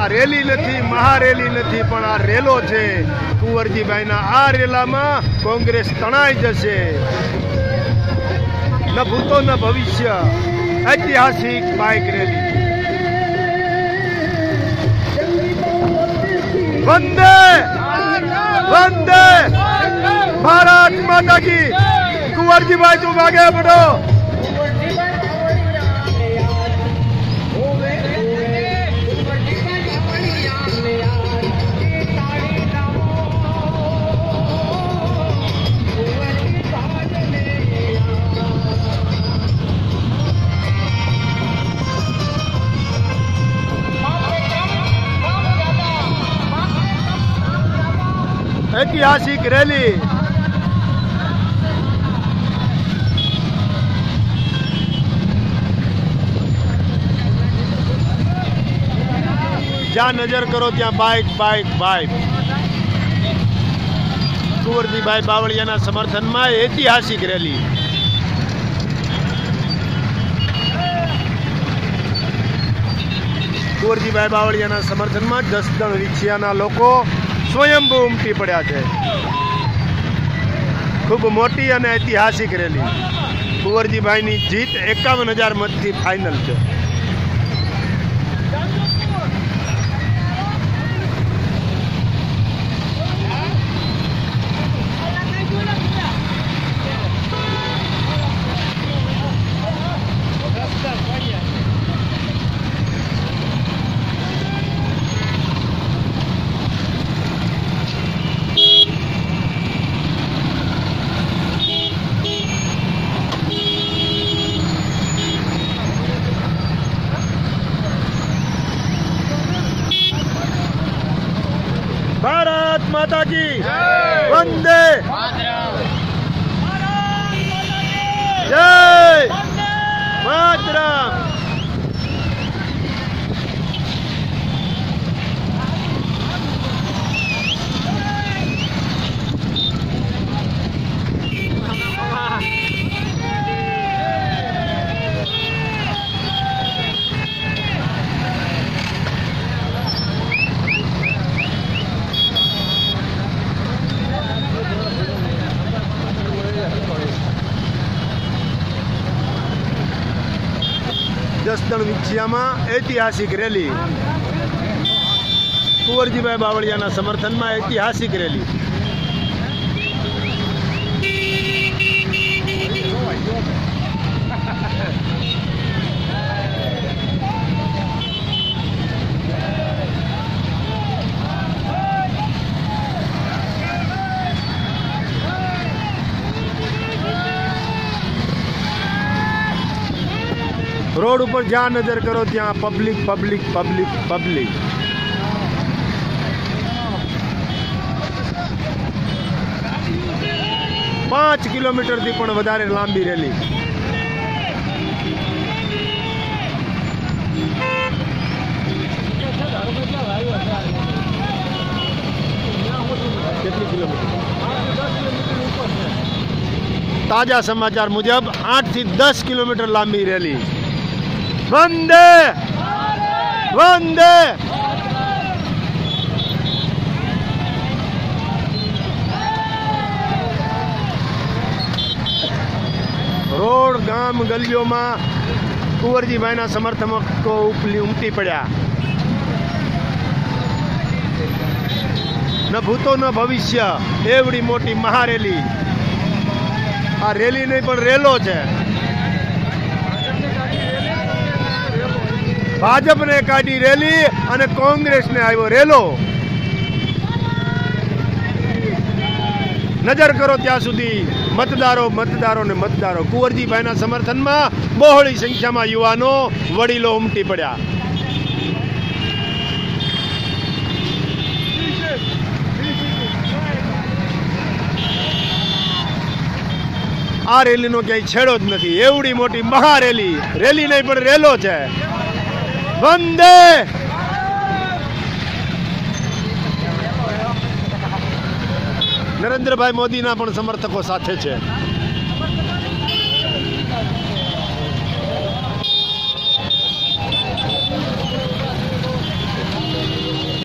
आ रेली नहीं, महारेली नहीं, पण आ रेलो छे। कुंवरजीभाईना आ रेलामां कोंग्रेस तणाई जशे। न भूतो न भविष्य, ऐतिहासिक बाइक रैली। वंदे वंदे भारत माता की। कुंवरजीभाई तुम आगे बढ़ो। ऐतिहासिक रैली। जहाँ नजर करो त्या बाइक बाइक बाइक। कुंवरजीभाई बावळियाना समर्थन में ऐतिहासिक रैली। कुंवरजीभाई बावळियाना समर्थन में जसदण વીછિયાના લોકો स्वयंभू उमटी पड़ा है। खूब मोटी और ऐतिहासिक रैली। कुंवरजीभाई की जीत 51,000 मत थी फाइनल है। भारत माता की वंदे जय मातरम। जसदण વીછિયામાં ऐतिहासिक रैली। कुंवरजीभाई बावळियाना समर्थन में ऐतिहासिक रैली। रोड पर जहाँ नजर करो त्या पब्लिक पब्लिक पब्लिक पब्लिक। पांच किलोमीटर थी पण वधारे लांबी रैली। ताजा समाचार मुजब 8 થી 10 किलोमीटर लांबी रैली। वंदे वंदे। रोड गाम गलियों में कुंवरजीभाई समर्थको उमटी पड़ा। न भूतो न भविष्य, एवड़ी मोटी महारेली। आ रेली नहीं पण रेलो है। भाजप ने काढ़ी रेली और कांग्रेस ने आयो रेलो। नजर करो त्या सुधी मतदारों मतदारों ने मतदारों। कुंवरजीभाई समर्थन में बहोળી संख्या में युवाओं वडीलो उमटी पड़ा। आ रेली नो क्या छेड़ो ज नहीं। एवड़ी मोटी महारेली। रेली नहीं पण रेलो है। वंदे नरेंद्र भाई मोदी ना पण समर्थकों साथे छे।